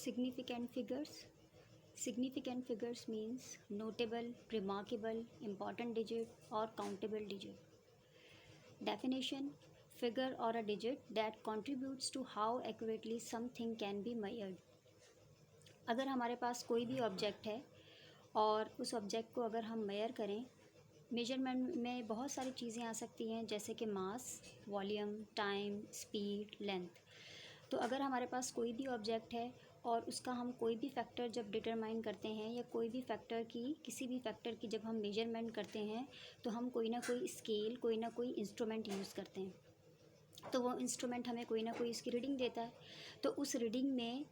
Significant figures. Significant figures means notable, remarkable, important digit or countable digit. Definition: figure or a digit that contributes to how accurately something can be measured. अगर हमारे पास कोई भी object है और उस object को अगर हम मेयर करें, मेजरमेंट में बहुत सारी चीज़ें आ सकती हैं, जैसे कि मास, वॉल्यूम, टाइम, स्पीड, लेंथ। तो अगर हमारे पास कोई भी ऑब्जेक्ट है और उसका हम कोई भी फैक्टर जब डिटरमाइन करते हैं या कोई भी फैक्टर की किसी भी फैक्टर की जब हम मेजरमेंट करते हैं, तो हम कोई ना कोई स्केल, कोई ना कोई इंस्ट्रूमेंट यूज़ करते हैं। तो वो इंस्ट्रूमेंट हमें कोई ना कोई उसकी रीडिंग देता है। तो उस रीडिंग में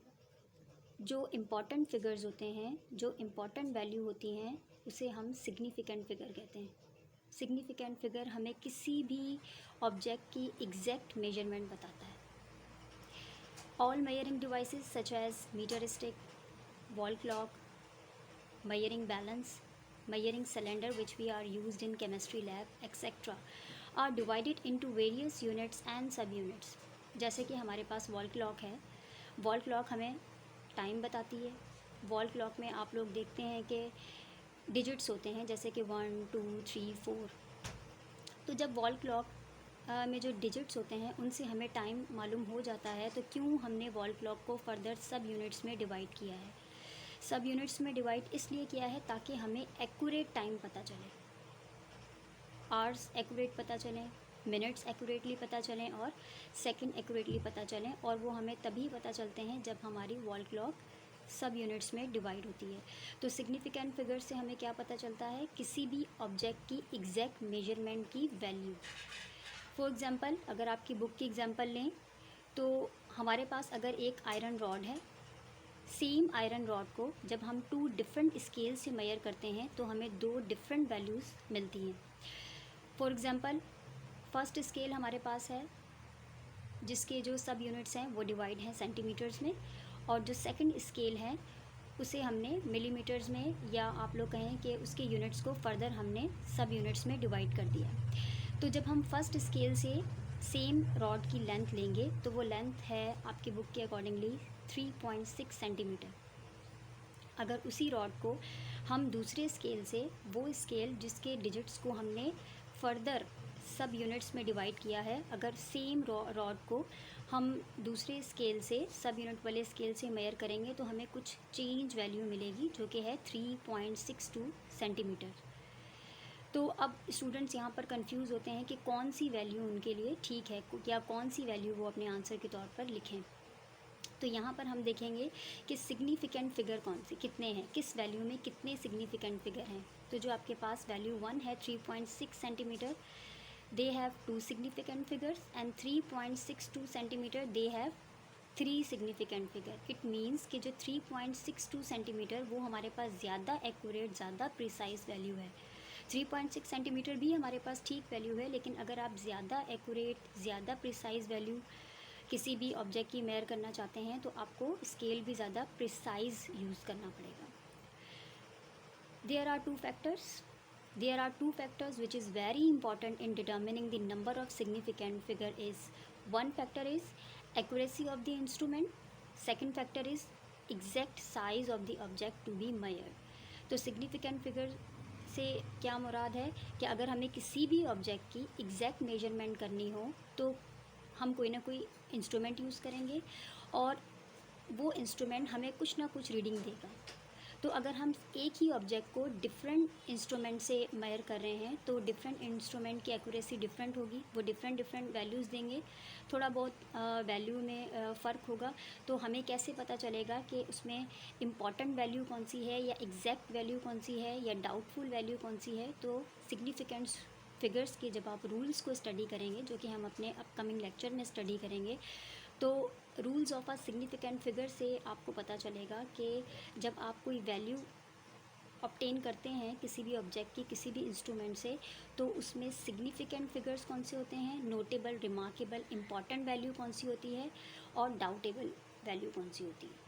जो इम्पॉर्टेंट फिगर्स होते हैं, जो इम्पॉर्टेंट वैल्यू होती हैं, उसे हम सिग्निफिकेंट फिगर कहते हैं। सिग्निफिकेंट फिगर हमें किसी भी ऑब्जेक्ट की एग्जैक्ट मेजरमेंट बताता है। All measuring devices such as meter stick, wall clock, measuring balance, measuring cylinder which we are used in chemistry lab, etc. are divided into various units and subunits. जैसे कि हमारे पास wall clock है, wall clock हमें time बताती है। Wall clock में आप लोग देखते हैं कि डिजिट्स होते हैं, जैसे कि 1, 2, 3, 4। तो जब वॉल क्लॉक में जो डिजिट्स होते हैं उनसे हमें टाइम मालूम हो जाता है, तो क्यों हमने वॉल क्लॉक को फर्दर सब यूनिट्स में डिवाइड किया है। सब यूनिट्स में डिवाइड इसलिए किया है ताकि हमें एक्यूरेट टाइम पता चले, आवर्स एक्यूरेट पता चलें, मिनट्स एक्यूरेटली पता चलें और सेकंड एक्यूरेटली पता चलें। और वो हमें तभी पता चलते हैं जब हमारी वॉल क्लॉक सब यूनिट्स में डिवाइड होती है। तो सिग्निफिकेंट फिगर से हमें क्या पता चलता है, किसी भी ऑब्जेक्ट की एग्जैक्ट मेजरमेंट की वैल्यू। फॉर एग्ज़ाम्पल, अगर आपकी बुक की एग्ज़ाम्पल लें, तो हमारे पास अगर एक आयरन रॉड है, सेम आयरन रॉड को जब हम 2 डिफरेंट स्केल से मेयर करते हैं तो हमें 2 डिफरेंट वैल्यूज़ मिलती हैं। फॉर एग्ज़ाम्पल, फर्स्ट स्केल हमारे पास है जिसके जो सब यूनिट्स हैं वो डिवाइड हैं सेंटीमीटर्स में, और जो सेकंड स्केल है उसे हमने मिलीमीटर्स में, या आप लोग कहें कि उसके यूनिट्स को फर्दर हमने सब यूनिट्स में डिवाइड कर दिया। तो जब हम फर्स्ट स्केल से सेम रॉड की लेंथ लेंगे तो वो लेंथ है आपकी बुक के अकॉर्डिंगली 3.6 सेंटीमीटर। अगर उसी रॉड को हम दूसरे स्केल से, वो स्केल जिसके डिजिट्स को हमने फर्दर सब यूनिट्स में डिवाइड किया है, अगर सेम रॉड को हम दूसरे स्केल से, सब यूनिट वाले स्केल से मेयर करेंगे तो हमें कुछ चेंज वैल्यू मिलेगी जो कि है 3.62 सेंटीमीटर। तो अब स्टूडेंट्स यहाँ पर कंफ्यूज होते हैं कि कौन सी वैल्यू उनके लिए ठीक है या कौन सी वैल्यू वो अपने आंसर के तौर पर लिखें। तो यहाँ पर हम देखेंगे कि सिग्निफिकेंट फिगर कौन सी, कितने हैं, किस वैल्यू में कितने सिग्निफिकेंट फिगर हैं। तो जो आपके पास वैल्यू 1 है 3.6 centimetre, they have 2 significant figures, and 3.62 centimetre they have 3 significant figure. It means कि जो 3.62 सेंटीमीटर वो हमारे पास ज़्यादा एक्यूरेट, ज़्यादा प्रिसाइज वैल्यू है। 3.6 सेंटीमीटर भी हमारे पास ठीक वैल्यू है, लेकिन अगर आप ज़्यादा एक्यूरेट, ज़्यादा प्रिसाइज वैल्यू किसी भी ऑब्जेक्ट की मेयर करना चाहते हैं तो आपको स्केल भी ज़्यादा प्रिसाइज यूज़ करना पड़ेगा। There are two factors which is very important in determining the number of significant figure is, one factor is accuracy of the instrument, second factor is exact size of the object to be measured। तो significant figure से क्या मुराद है कि अगर हमें किसी भी object की एग्जैक्ट मेजरमेंट करनी हो तो हम कोई ना कोई इंस्ट्रूमेंट यूज़ करेंगे और वो इंस्ट्रूमेंट हमें कुछ ना कुछ रीडिंग देगा। तो अगर हम एक ही ऑब्जेक्ट को डिफरेंट इंस्ट्रूमेंट से मेयर कर रहे हैं तो डिफरेंट इंस्ट्रूमेंट की एक्यूरेसी डिफरेंट होगी, वो डिफरेंट वैल्यूज़ देंगे, थोड़ा बहुत वैल्यू में फ़र्क होगा। तो हमें कैसे पता चलेगा कि उसमें इम्पॉर्टेंट वैल्यू कौन सी है या एग्जैक्ट वैल्यू कौन सी है या डाउटफुल वैल्यू कौन सी है। तो सिग्निफिकेंट फिगर्स के जब आप रूल्स को स्टडी करेंगे, जो कि हम अपने अपकमिंग लेक्चर में स्टडी करेंगे, तो rules of a significant figure से आपको पता चलेगा कि जब आप कोई वैल्यू ऑब्टेन करते हैं किसी भी ऑब्जेक्ट की, किसी भी इंस्ट्रूमेंट से, तो उसमें सिग्निफिकेंट फिगर्स कौन से होते हैं, नोटेबल, रिमार्केबल, इम्पॉर्टेंट वैल्यू कौन सी होती है और डाउटेबल वैल्यू कौन सी होती है।